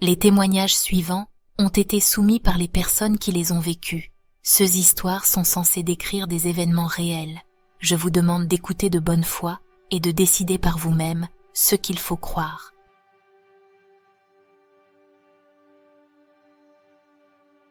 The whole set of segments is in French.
Les témoignages suivants ont été soumis par les personnes qui les ont vécus. Ces histoires sont censées décrire des événements réels. Je vous demande d'écouter de bonne foi et de décider par vous-même ce qu'il faut croire.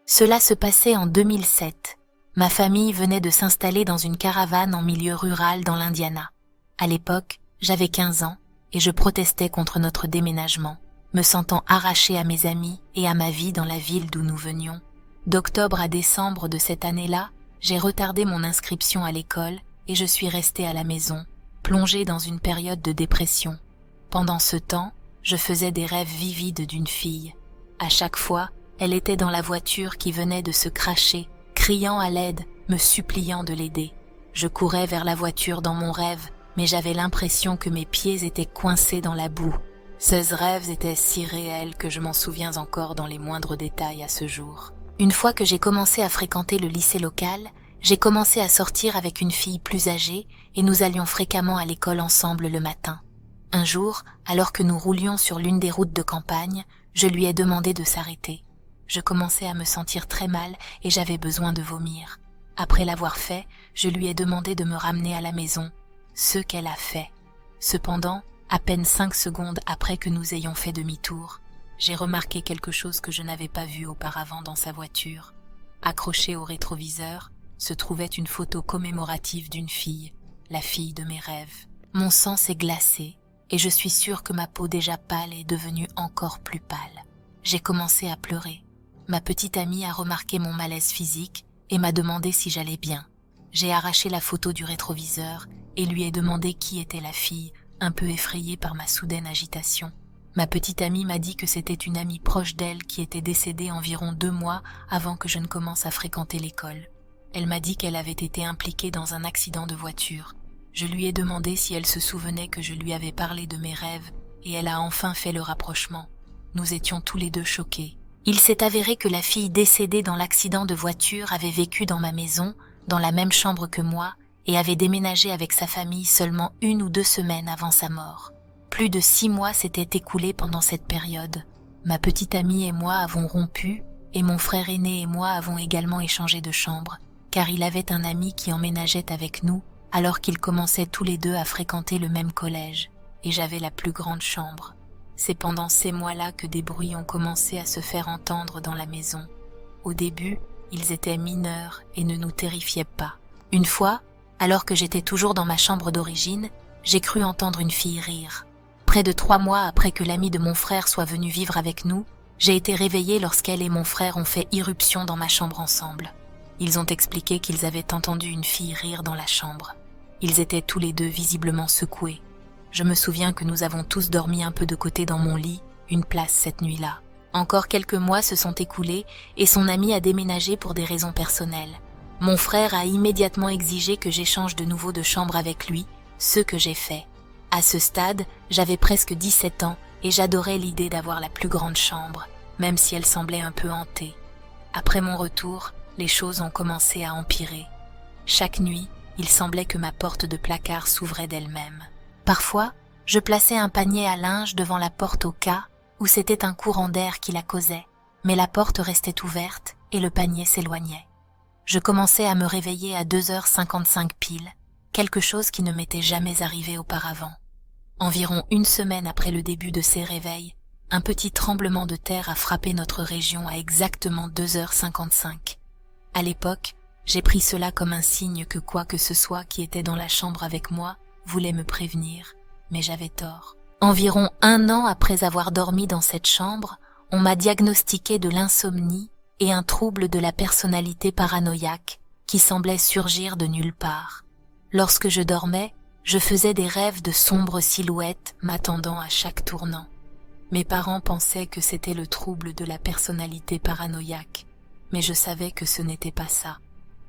Cela se passait en 2007. Ma famille venait de s'installer dans une caravane en milieu rural dans l'Indiana. À l'époque, j'avais 15 ans et je protestais contre notre déménagement, me sentant arrachée à mes amis et à ma vie dans la ville d'où nous venions. D'octobre à décembre de cette année-là, j'ai retardé mon inscription à l'école et je suis restée à la maison, plongée dans une période de dépression. Pendant ce temps, je faisais des rêves vivides d'une fille. À chaque fois, elle était dans la voiture qui venait de se cracher, criant à l'aide, me suppliant de l'aider. Je courais vers la voiture dans mon rêve, mais j'avais l'impression que mes pieds étaient coincés dans la boue. Ces rêves étaient si réels que je m'en souviens encore dans les moindres détails à ce jour. Une fois que j'ai commencé à fréquenter le lycée local, j'ai commencé à sortir avec une fille plus âgée et nous allions fréquemment à l'école ensemble le matin. Un jour, alors que nous roulions sur l'une des routes de campagne, je lui ai demandé de s'arrêter. Je commençais à me sentir très mal et j'avais besoin de vomir. Après l'avoir fait, je lui ai demandé de me ramener à la maison, ce qu'elle a fait. Cependant, à peine 5 secondes après que nous ayons fait demi-tour, j'ai remarqué quelque chose que je n'avais pas vu auparavant dans sa voiture. Accrochée au rétroviseur, se trouvait une photo commémorative d'une fille, la fille de mes rêves. Mon sang s'est glacé et je suis sûre que ma peau déjà pâle est devenue encore plus pâle. J'ai commencé à pleurer. Ma petite amie a remarqué mon malaise physique et m'a demandé si j'allais bien. J'ai arraché la photo du rétroviseur et lui ai demandé qui était la fille, un peu effrayée par ma soudaine agitation. Ma petite amie m'a dit que c'était une amie proche d'elle qui était décédée environ 2 mois avant que je ne commence à fréquenter l'école. Elle m'a dit qu'elle avait été impliquée dans un accident de voiture. Je lui ai demandé si elle se souvenait que je lui avais parlé de mes rêves et elle a enfin fait le rapprochement. Nous étions tous les deux choqués. Il s'est avéré que la fille décédée dans l'accident de voiture avait vécu dans ma maison, dans la même chambre que moi, et avait déménagé avec sa famille seulement 1 ou 2 semaines avant sa mort. Plus de 6 mois s'étaient écoulés pendant cette période. Ma petite amie et moi avons rompu, et mon frère aîné et moi avons également échangé de chambre, car il avait un ami qui emménageait avec nous, alors qu'ils commençaient tous les deux à fréquenter le même collège, et j'avais la plus grande chambre. C'est pendant ces mois-là que des bruits ont commencé à se faire entendre dans la maison. Au début, ils étaient mineurs et ne nous terrifiaient pas. Une fois, alors que j'étais toujours dans ma chambre d'origine, j'ai cru entendre une fille rire. Près de 3 mois après que l'ami de mon frère soit venu vivre avec nous, j'ai été réveillée lorsqu'elle et mon frère ont fait irruption dans ma chambre ensemble. Ils ont expliqué qu'ils avaient entendu une fille rire dans la chambre. Ils étaient tous les deux visiblement secoués. Je me souviens que nous avons tous dormi un peu de côté dans mon lit, une place cette nuit-là. Encore quelques mois se sont écoulés et son ami a déménagé pour des raisons personnelles. Mon frère a immédiatement exigé que j'échange de nouveau de chambre avec lui, ce que j'ai fait. À ce stade, j'avais presque 17 ans et j'adorais l'idée d'avoir la plus grande chambre, même si elle semblait un peu hantée. Après mon retour, les choses ont commencé à empirer. Chaque nuit, il semblait que ma porte de placard s'ouvrait d'elle-même. Parfois, je plaçais un panier à linge devant la porte au cas où c'était un courant d'air qui la causait, mais la porte restait ouverte et le panier s'éloignait. Je commençais à me réveiller à 2h55 pile, quelque chose qui ne m'était jamais arrivé auparavant. Environ 1 semaine après le début de ces réveils, un petit tremblement de terre a frappé notre région à exactement 2h55. À l'époque, j'ai pris cela comme un signe que quoi que ce soit qui était dans la chambre avec moi voulait me prévenir, mais j'avais tort. Environ 1 an après avoir dormi dans cette chambre, on m'a diagnostiqué de l'insomnie et un trouble de la personnalité paranoïaque qui semblait surgir de nulle part. Lorsque je dormais, je faisais des rêves de sombres silhouettes m'attendant à chaque tournant. Mes parents pensaient que c'était le trouble de la personnalité paranoïaque, mais je savais que ce n'était pas ça.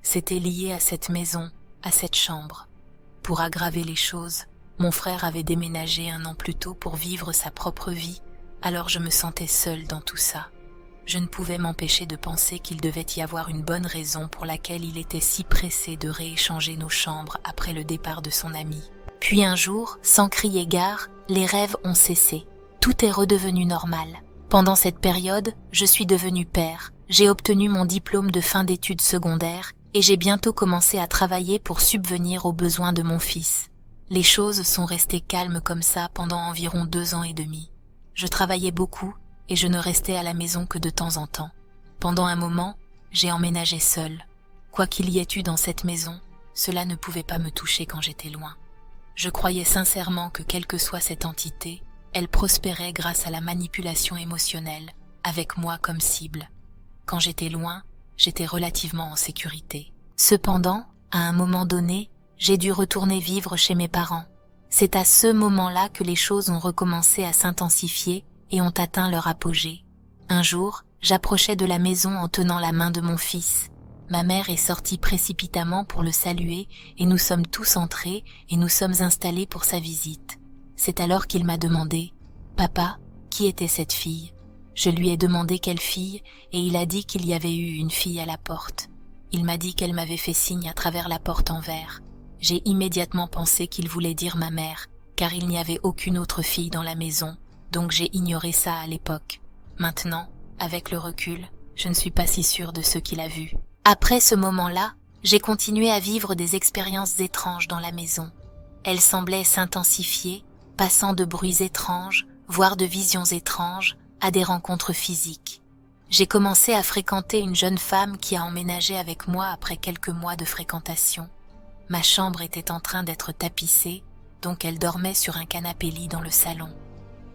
C'était lié à cette maison, à cette chambre. Pour aggraver les choses, mon frère avait déménagé 1 an plus tôt pour vivre sa propre vie, alors je me sentais seule dans tout ça. Je ne pouvais m'empêcher de penser qu'il devait y avoir une bonne raison pour laquelle il était si pressé de rééchanger nos chambres après le départ de son ami. Puis un jour, sans crier gare, les rêves ont cessé. Tout est redevenu normal. Pendant cette période, je suis devenu père, j'ai obtenu mon diplôme de fin d'études secondaires et j'ai bientôt commencé à travailler pour subvenir aux besoins de mon fils. Les choses sont restées calmes comme ça pendant environ 2 ans et demi. Je travaillais beaucoup et je ne restais à la maison que de temps en temps. Pendant un moment, j'ai emménagé seule. Quoi qu'il y ait eu dans cette maison, cela ne pouvait pas me toucher quand j'étais loin. Je croyais sincèrement que quelle que soit cette entité, elle prospérait grâce à la manipulation émotionnelle, avec moi comme cible. Quand j'étais loin, j'étais relativement en sécurité. Cependant, à un moment donné, j'ai dû retourner vivre chez mes parents. C'est à ce moment-là que les choses ont recommencé à s'intensifier et ont atteint leur apogée. Un jour, j'approchais de la maison en tenant la main de mon fils. Ma mère est sortie précipitamment pour le saluer et nous sommes tous entrés et nous sommes installés pour sa visite. C'est alors qu'il m'a demandé « Papa, qui était cette fille ?» Je lui ai demandé quelle fille et il a dit qu'il y avait eu une fille à la porte. Il m'a dit qu'elle m'avait fait signe à travers la porte en verre. J'ai immédiatement pensé qu'il voulait dire ma mère, car il n'y avait aucune autre fille dans la maison, donc j'ai ignoré ça à l'époque. Maintenant, avec le recul, je ne suis pas si sûre de ce qu'il a vu. Après ce moment-là, j'ai continué à vivre des expériences étranges dans la maison. Elles semblaient s'intensifier, passant de bruits étranges, voire de visions étranges, à des rencontres physiques. J'ai commencé à fréquenter une jeune femme qui a emménagé avec moi après quelques mois de fréquentation. Ma chambre était en train d'être tapissée, donc elle dormait sur un canapé-lit dans le salon.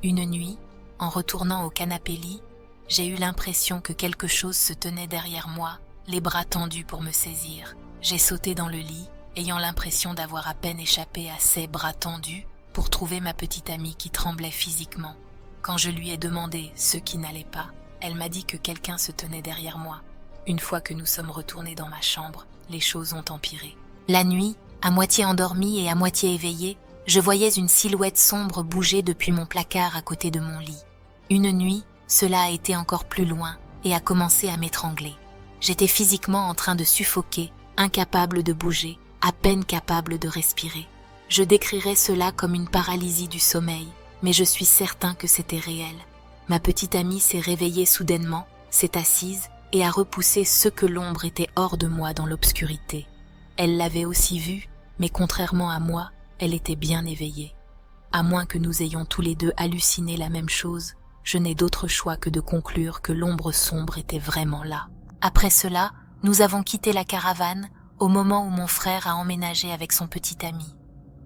Une nuit, en retournant au canapé-lit, j'ai eu l'impression que quelque chose se tenait derrière moi, les bras tendus pour me saisir. J'ai sauté dans le lit, ayant l'impression d'avoir à peine échappé à ces bras tendus pour trouver ma petite amie qui tremblait physiquement. Quand je lui ai demandé ce qui n'allait pas, elle m'a dit que quelqu'un se tenait derrière moi. Une fois que nous sommes retournés dans ma chambre, les choses ont empiré. La nuit, à moitié endormie et à moitié éveillée, je voyais une silhouette sombre bouger depuis mon placard à côté de mon lit. Une nuit, cela a été encore plus loin et a commencé à m'étrangler. J'étais physiquement en train de suffoquer, incapable de bouger, à peine capable de respirer. Je décrirais cela comme une paralysie du sommeil, mais je suis certain que c'était réel. Ma petite amie s'est réveillée soudainement, s'est assise et a repoussé ce que l'ombre était hors de moi dans l'obscurité. Elle l'avait aussi vue, mais contrairement à moi, elle était bien éveillée. À moins que nous ayons tous les deux halluciné la même chose, je n'ai d'autre choix que de conclure que l'ombre sombre était vraiment là. Après cela, nous avons quitté la caravane au moment où mon frère a emménagé avec son petit ami.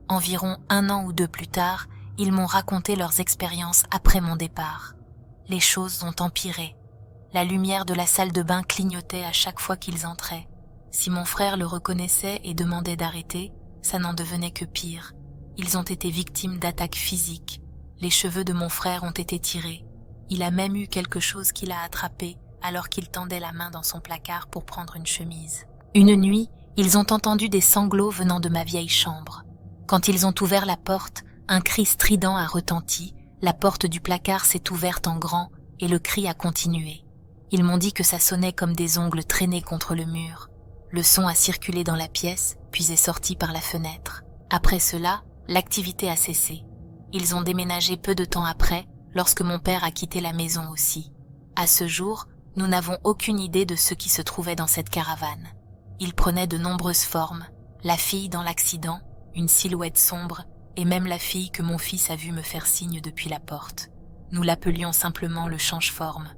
Environ 1 an ou 2 plus tard, ils m'ont raconté leurs expériences après mon départ. Les choses ont empiré. La lumière de la salle de bain clignotait à chaque fois qu'ils entraient. Si mon frère le reconnaissait et demandait d'arrêter, ça n'en devenait que pire. Ils ont été victimes d'attaques physiques. Les cheveux de mon frère ont été tirés. Il a même eu quelque chose qu'il a attrapé alors qu'il tendait la main dans son placard pour prendre une chemise. Une nuit, ils ont entendu des sanglots venant de ma vieille chambre. Quand ils ont ouvert la porte, un cri strident a retenti, la porte du placard s'est ouverte en grand et le cri a continué. Ils m'ont dit que ça sonnait comme des ongles traînés contre le mur. Le son a circulé dans la pièce, puis est sorti par la fenêtre. Après cela, l'activité a cessé. Ils ont déménagé peu de temps après, lorsque mon père a quitté la maison aussi. À ce jour, nous n'avons aucune idée de ce qui se trouvait dans cette caravane. Il prenait de nombreuses formes, la fille dans l'accident, une silhouette sombre, et même la fille que mon fils a vu me faire signe depuis la porte. Nous l'appelions simplement le change-forme.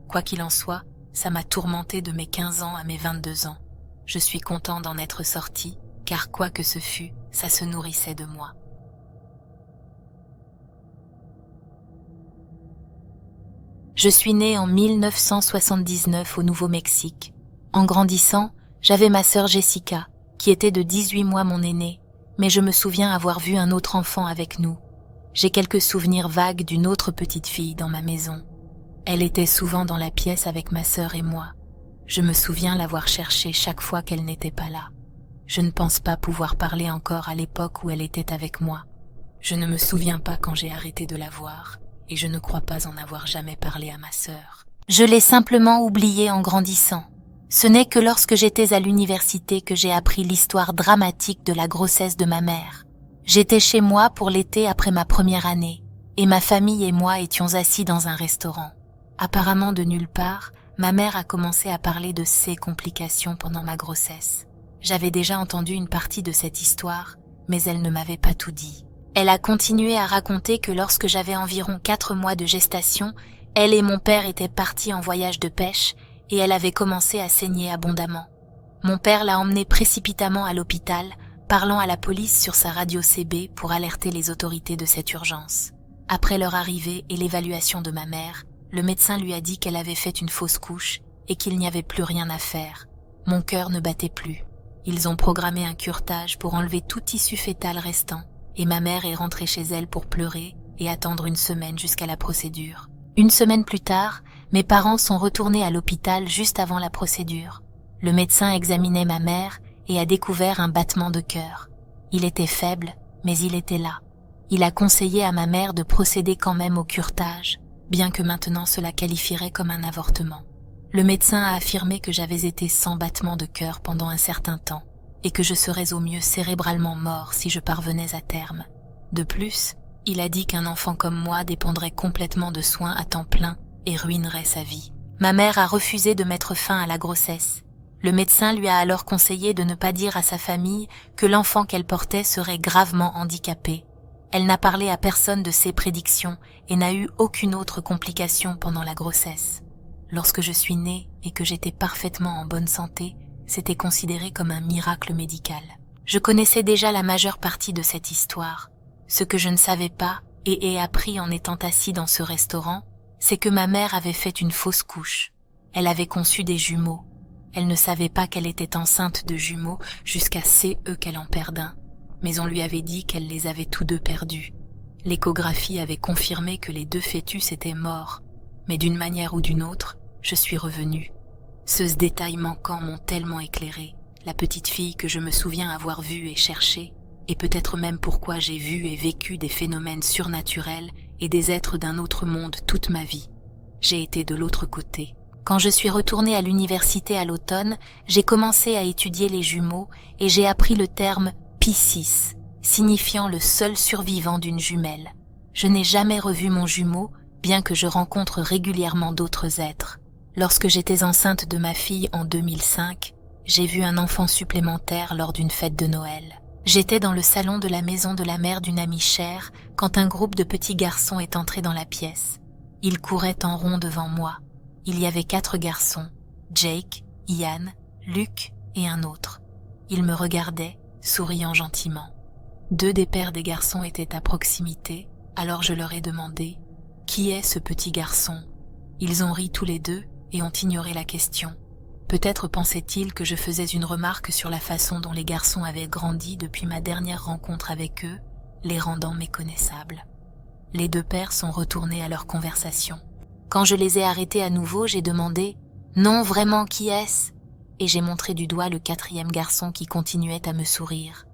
Quoi qu'il en soit, ça m'a tourmenté de mes 15 ans à mes 22 ans. Je suis content d'en être sorti, car quoi que ce fût, ça se nourrissait de moi. Je suis née en 1979 au Nouveau-Mexique. En grandissant, j'avais ma sœur Jessica, qui était de 18 mois mon aînée, mais je me souviens avoir vu un autre enfant avec nous. J'ai quelques souvenirs vagues d'une autre petite fille dans ma maison. Elle était souvent dans la pièce avec ma sœur et moi. Je me souviens l'avoir cherchée chaque fois qu'elle n'était pas là. Je ne pense pas pouvoir parler encore à l'époque où elle était avec moi. Je ne me souviens pas quand j'ai arrêté de la voir, et je ne crois pas en avoir jamais parlé à ma sœur. Je l'ai simplement oubliée en grandissant. Ce n'est que lorsque j'étais à l'université que j'ai appris l'histoire dramatique de la grossesse de ma mère. J'étais chez moi pour l'été après ma première année, et ma famille et moi étions assis dans un restaurant. Apparemment de nulle part, ma mère a commencé à parler de ses complications pendant ma grossesse. J'avais déjà entendu une partie de cette histoire, mais elle ne m'avait pas tout dit. Elle a continué à raconter que lorsque j'avais environ 4 mois de gestation, elle et mon père étaient partis en voyage de pêche et elle avait commencé à saigner abondamment. Mon père l'a emmenée précipitamment à l'hôpital, parlant à la police sur sa radio CB pour alerter les autorités de cette urgence. Après leur arrivée et l'évaluation de ma mère, le médecin lui a dit qu'elle avait fait une fausse couche et qu'il n'y avait plus rien à faire. Mon cœur ne battait plus. Ils ont programmé un curetage pour enlever tout tissu fœtal restant et ma mère est rentrée chez elle pour pleurer et attendre une semaine jusqu'à la procédure. Une semaine plus tard, mes parents sont retournés à l'hôpital juste avant la procédure. Le médecin examinait ma mère et a découvert un battement de cœur. Il était faible, mais il était là. Il a conseillé à ma mère de procéder quand même au curetage, bien que maintenant cela qualifierait comme un avortement. Le médecin a affirmé que j'avais été sans battement de cœur pendant un certain temps et que je serais au mieux cérébralement mort si je parvenais à terme. De plus, il a dit qu'un enfant comme moi dépendrait complètement de soins à temps plein et ruinerait sa vie. Ma mère a refusé de mettre fin à la grossesse. Le médecin lui a alors conseillé de ne pas dire à sa famille que l'enfant qu'elle portait serait gravement handicapé. Elle n'a parlé à personne de ses prédictions et n'a eu aucune autre complication pendant la grossesse. Lorsque je suis née et que j'étais parfaitement en bonne santé, c'était considéré comme un miracle médical. Je connaissais déjà la majeure partie de cette histoire. Ce que je ne savais pas et ai appris en étant assis dans ce restaurant, c'est que ma mère avait fait une fausse couche. Elle avait conçu des jumeaux. Elle ne savait pas qu'elle était enceinte de jumeaux jusqu'à CE qu'elle en perde un. Mais on lui avait dit qu'elle les avait tous deux perdus. L'échographie avait confirmé que les 2 fœtus étaient morts, mais d'une manière ou d'une autre, je suis revenue. Ce détail manquant m'ont tellement éclairé, la petite fille que je me souviens avoir vue et cherchée, et peut-être même pourquoi j'ai vu et vécu des phénomènes surnaturels et des êtres d'un autre monde toute ma vie. J'ai été de l'autre côté. Quand je suis retournée à l'université à l'automne, j'ai commencé à étudier les jumeaux et j'ai appris le terme P6, signifiant le seul survivant d'une jumelle. Je n'ai jamais revu mon jumeau, bien que je rencontre régulièrement d'autres êtres. Lorsque j'étais enceinte de ma fille en 2005, j'ai vu un enfant supplémentaire lors d'une fête de Noël. J'étais dans le salon de la maison de la mère d'une amie chère quand un groupe de petits garçons est entré dans la pièce. Ils couraient en rond devant moi. Il y avait 4 garçons, Jake, Ian, Luke et un autre. Ils me regardaient, souriant gentiment. 2 des pères des garçons étaient à proximité, alors je leur ai demandé « Qui est ce petit garçon ?» Ils ont ri tous les 2 et ont ignoré la question. Peut-être pensaient-ils que je faisais une remarque sur la façon dont les garçons avaient grandi depuis ma dernière rencontre avec eux, les rendant méconnaissables. Les 2 pères sont retournés à leur conversation. Quand je les ai arrêtés à nouveau, j'ai demandé « Non, vraiment, qui est-ce ?» et j'ai montré du doigt le 4e garçon qui continuait à me sourire.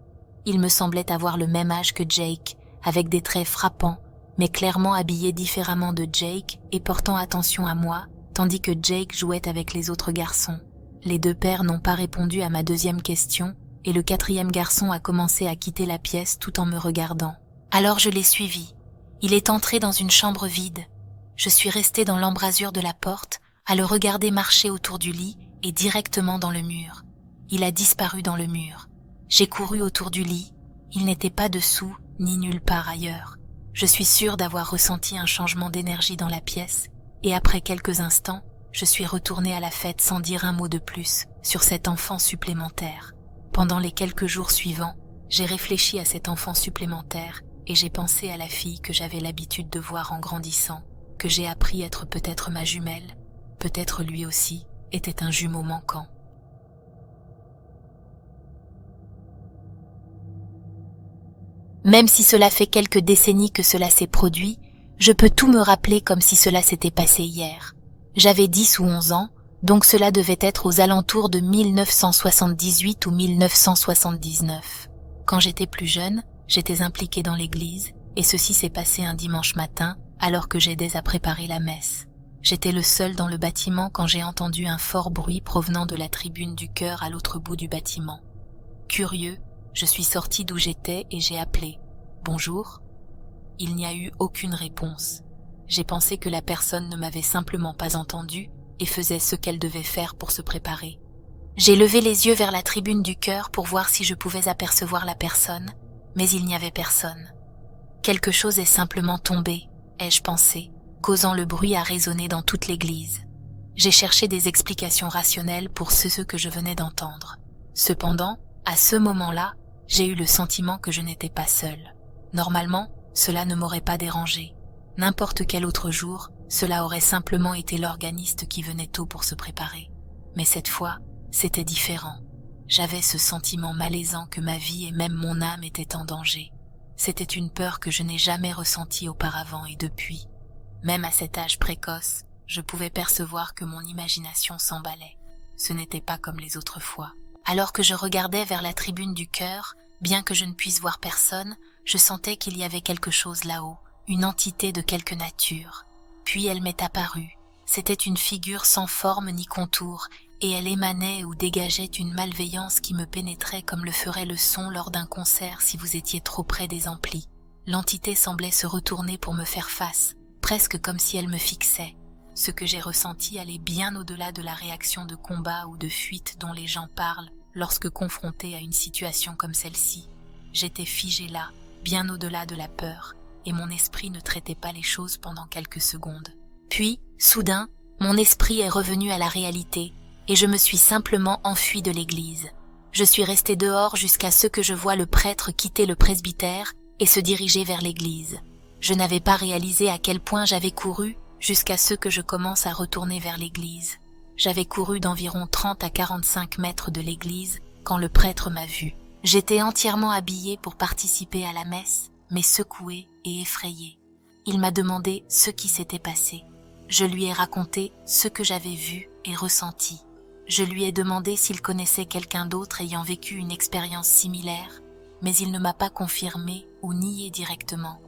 Il me semblait avoir le même âge que Jake, avec des traits frappants, mais clairement habillé différemment de Jake et portant attention à moi, tandis que Jake jouait avec les autres garçons. Les 2 pères n'ont pas répondu à ma 2e question et le 4e garçon a commencé à quitter la pièce tout en me regardant. Alors je l'ai suivi. Il est entré dans une chambre vide. Je suis restée dans l'embrasure de la porte, à le regarder marcher autour du lit et directement dans le mur. Il a disparu dans le mur. J'ai couru autour du lit. Il n'était pas dessous, ni nulle part ailleurs. Je suis sûre d'avoir ressenti un changement d'énergie dans la pièce, et après quelques instants, je suis retournée à la fête sans dire un mot de plus sur cet enfant supplémentaire. Pendant les quelques jours suivants, j'ai réfléchi à cet enfant supplémentaire et j'ai pensé à la fille que j'avais l'habitude de voir en grandissant, que j'ai appris être peut-être ma jumelle, peut-être lui aussi était un jumeau manquant. Même si cela fait quelques décennies que cela s'est produit, je peux tout me rappeler comme si cela s'était passé hier. J'avais 10 ou 11 ans, donc cela devait être aux alentours de 1978 ou 1979. Quand j'étais plus jeune, j'étais impliquée dans l'église, et ceci s'est passé un dimanche matin, alors que j'aidais à préparer la messe. J'étais le seul dans le bâtiment quand j'ai entendu un fort bruit provenant de la tribune du chœur à l'autre bout du bâtiment. Curieux, je suis sortie d'où j'étais et j'ai appelé « Bonjour ». Il n'y a eu aucune réponse. J'ai pensé que la personne ne m'avait simplement pas entendu et faisait ce qu'elle devait faire pour se préparer. J'ai levé les yeux vers la tribune du chœur pour voir si je pouvais apercevoir la personne, mais il n'y avait personne. Quelque chose est simplement tombé, ai-je pensé, causant le bruit à résonner dans toute l'église. J'ai cherché des explications rationnelles pour ce que je venais d'entendre. Cependant, à ce moment-là, j'ai eu le sentiment que je n'étais pas seule. Normalement, cela ne m'aurait pas dérangé. N'importe quel autre jour, cela aurait simplement été l'organiste qui venait tôt pour se préparer. Mais cette fois, c'était différent. J'avais ce sentiment malaisant que ma vie et même mon âme étaient en danger. C'était une peur que je n'ai jamais ressentie auparavant et depuis. Même à cet âge précoce, je pouvais percevoir que mon imagination s'emballait. Ce n'était pas comme les autres fois. Alors que je regardais vers la tribune du chœur, bien que je ne puisse voir personne, je sentais qu'il y avait quelque chose là-haut, une entité de quelque nature. Puis elle m'est apparue. C'était une figure sans forme ni contour, et elle émanait ou dégageait une malveillance qui me pénétrait comme le ferait le son lors d'un concert si vous étiez trop près des amplis. L'entité semblait se retourner pour me faire face, presque comme si elle me fixait. Ce que j'ai ressenti allait bien au-delà de la réaction de combat ou de fuite dont les gens parlent lorsque confrontés à une situation comme celle-ci. J'étais figée là, bien au-delà de la peur, et mon esprit ne traitait pas les choses pendant quelques secondes. Puis, soudain, mon esprit est revenu à la réalité, et je me suis simplement enfuie de l'église. Je suis restée dehors jusqu'à ce que je voie le prêtre quitter le presbytère et se diriger vers l'église. Je n'avais pas réalisé à quel point j'avais couru jusqu'à ce que je commence à retourner vers l'église. J'avais couru d'environ 30 à 45 mètres de l'église quand le prêtre m'a vue. J'étais entièrement habillée pour participer à la messe, mais secouée et effrayée. Il m'a demandé ce qui s'était passé. Je lui ai raconté ce que j'avais vu et ressenti. Je lui ai demandé s'il connaissait quelqu'un d'autre ayant vécu une expérience similaire, mais il ne m'a pas confirmé ou nié directement.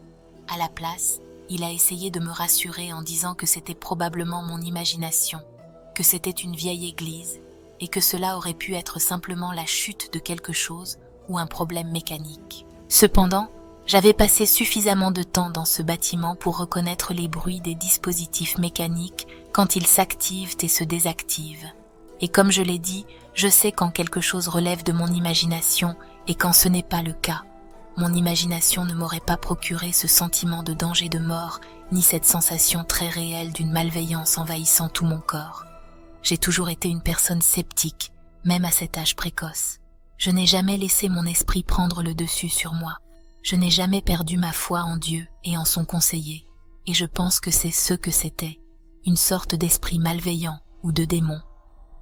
À la place, il a essayé de me rassurer en disant que c'était probablement mon imagination, que c'était une vieille église et que cela aurait pu être simplement la chute de quelque chose ou un problème mécanique. Cependant, j'avais passé suffisamment de temps dans ce bâtiment pour reconnaître les bruits des dispositifs mécaniques quand ils s'activent et se désactivent. Et comme je l'ai dit, je sais quand quelque chose relève de mon imagination et quand ce n'est pas le cas. Mon imagination ne m'aurait pas procuré ce sentiment de danger de mort, ni cette sensation très réelle d'une malveillance envahissant tout mon corps. J'ai toujours été une personne sceptique, même à cet âge précoce. Je n'ai jamais laissé mon esprit prendre le dessus sur moi. Je n'ai jamais perdu ma foi en Dieu et en son conseiller, et je pense que c'est ce que c'était, une sorte d'esprit malveillant ou de démon.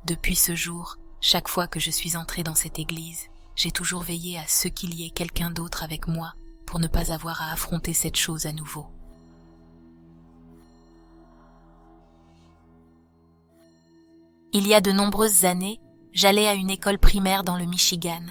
Depuis ce jour, chaque fois que je suis entrée dans cette église, j'ai toujours veillé à ce qu'il y ait quelqu'un d'autre avec moi pour ne pas avoir à affronter cette chose à nouveau. Il y a de nombreuses années, j'allais à une école primaire dans le Michigan.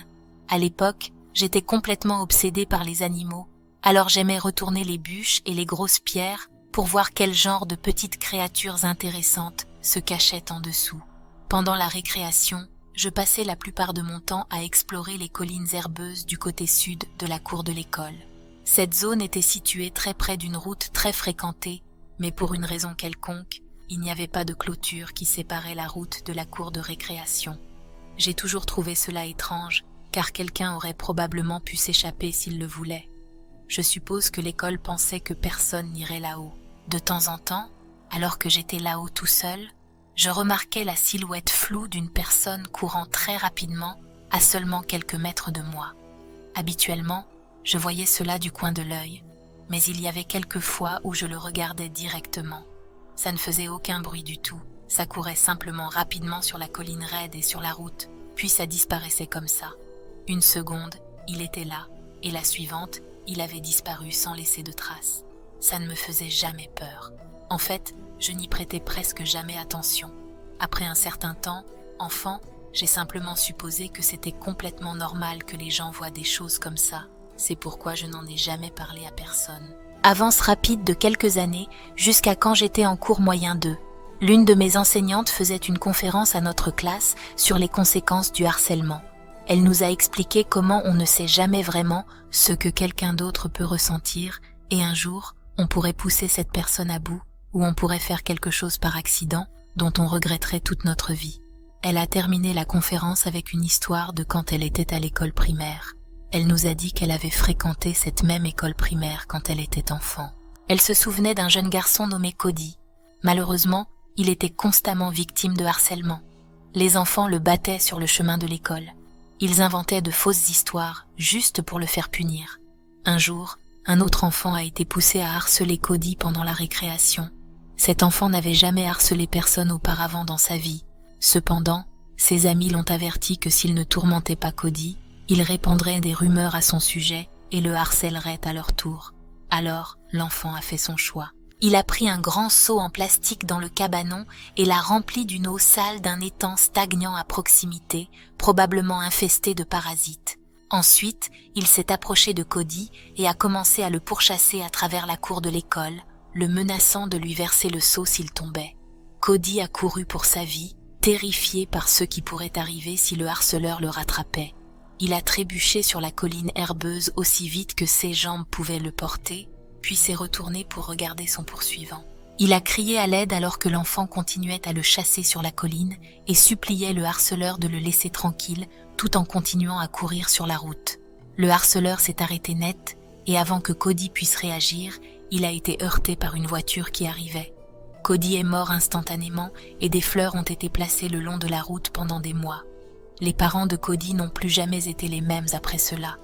À l'époque, j'étais complètement obsédée par les animaux, alors j'aimais retourner les bûches et les grosses pierres pour voir quel genre de petites créatures intéressantes se cachaient en dessous. Pendant la récréation, je passais la plupart de mon temps à explorer les collines herbeuses du côté sud de la cour de l'école. Cette zone était située très près d'une route très fréquentée, mais pour une raison quelconque, il n'y avait pas de clôture qui séparait la route de la cour de récréation. J'ai toujours trouvé cela étrange, car quelqu'un aurait probablement pu s'échapper s'il le voulait. Je suppose que l'école pensait que personne n'irait là-haut. De temps en temps, alors que j'étais là-haut tout seul, je remarquais la silhouette floue d'une personne courant très rapidement à seulement quelques mètres de moi. Habituellement, je voyais cela du coin de l'œil, mais il y avait quelques fois où je le regardais directement. Ça ne faisait aucun bruit du tout, ça courait simplement rapidement sur la colline raide et sur la route, puis ça disparaissait comme ça. Une seconde, il était là, et la suivante, il avait disparu sans laisser de traces. Ça ne me faisait jamais peur. En fait, je n'y prêtais presque jamais attention. Après un certain temps, enfant, j'ai simplement supposé que c'était complètement normal que les gens voient des choses comme ça. C'est pourquoi je n'en ai jamais parlé à personne. Avance rapide de quelques années, jusqu'à quand j'étais en cours moyen 2. L'une de mes enseignantes faisait une conférence à notre classe sur les conséquences du harcèlement. Elle nous a expliqué comment on ne sait jamais vraiment ce que quelqu'un d'autre peut ressentir, et un jour, On pourrait pousser cette personne à bout, ou on pourrait faire quelque chose par accident, dont on regretterait toute notre vie. Elle a terminé la conférence avec une histoire de quand elle était à l'école primaire. Elle nous a dit qu'elle avait fréquenté cette même école primaire quand elle était enfant. Elle se souvenait d'un jeune garçon nommé Cody. Malheureusement, il était constamment victime de harcèlement. Les enfants le battaient sur le chemin de l'école. Ils inventaient de fausses histoires, juste pour le faire punir. Un jour, un autre enfant a été poussé à harceler Cody pendant la récréation. Cet enfant n'avait jamais harcelé personne auparavant dans sa vie. Cependant, ses amis l'ont averti que s'il ne tourmentait pas Cody, il répandrait des rumeurs à son sujet et le harcèlerait à leur tour. Alors, l'enfant a fait son choix. Il a pris un grand seau en plastique dans le cabanon et l'a rempli d'une eau sale d'un étang stagnant à proximité, probablement infesté de parasites. Ensuite, il s'est approché de Cody et a commencé à le pourchasser à travers la cour de l'école, le menaçant de lui verser le seau s'il tombait. Cody a couru pour sa vie, terrifié par ce qui pourrait arriver si le harceleur le rattrapait. Il a trébuché sur la colline herbeuse aussi vite que ses jambes pouvaient le porter, puis s'est retourné pour regarder son poursuivant. Il a crié à l'aide alors que l'enfant continuait à le chasser sur la colline et suppliait le harceleur de le laisser tranquille tout en continuant à courir sur la route. Le harceleur s'est arrêté net et avant que Cody puisse réagir, il a été heurté par une voiture qui arrivait. Cody est mort instantanément et des fleurs ont été placées le long de la route pendant des mois. Les parents de Cody n'ont plus jamais été les mêmes après cela.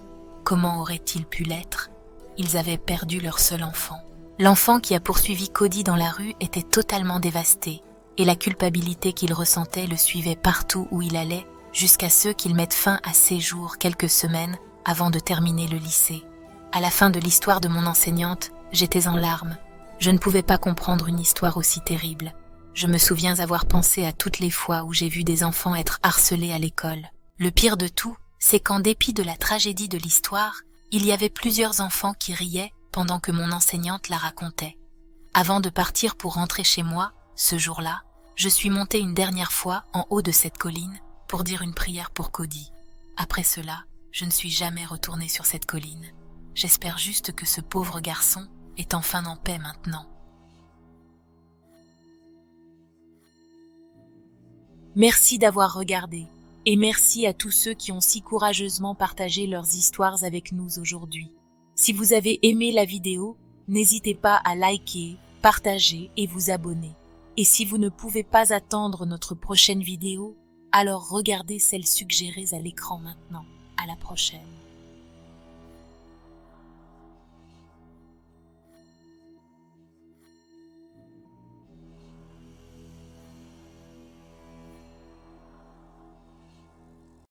Comment auraient-ils pu l'être ? Ils avaient perdu leur seul enfant. L'enfant qui a poursuivi Cody dans la rue était totalement dévasté, et la culpabilité qu'il ressentait le suivait partout où il allait, jusqu'à ce qu'il mette fin à ses jours quelques semaines avant de terminer le lycée. À la fin de l'histoire de mon enseignante, j'étais en larmes. Je ne pouvais pas comprendre une histoire aussi terrible. Je me souviens avoir pensé à toutes les fois où j'ai vu des enfants être harcelés à l'école. Le pire de tout, c'est qu'en dépit de la tragédie de l'histoire, il y avait plusieurs enfants qui riaient pendant que mon enseignante la racontait. Avant de partir pour rentrer chez moi, ce jour-là, je suis montée une dernière fois en haut de cette colline pour dire une prière pour Cody. Après cela, je ne suis jamais retournée sur cette colline. J'espère juste que ce pauvre garçon est enfin en paix maintenant. Merci d'avoir regardé, et merci à tous ceux qui ont si courageusement partagé leurs histoires avec nous aujourd'hui. Si vous avez aimé la vidéo, n'hésitez pas à liker, partager et vous abonner. Et si vous ne pouvez pas attendre notre prochaine vidéo, alors regardez celles suggérées à l'écran maintenant. À la prochaine.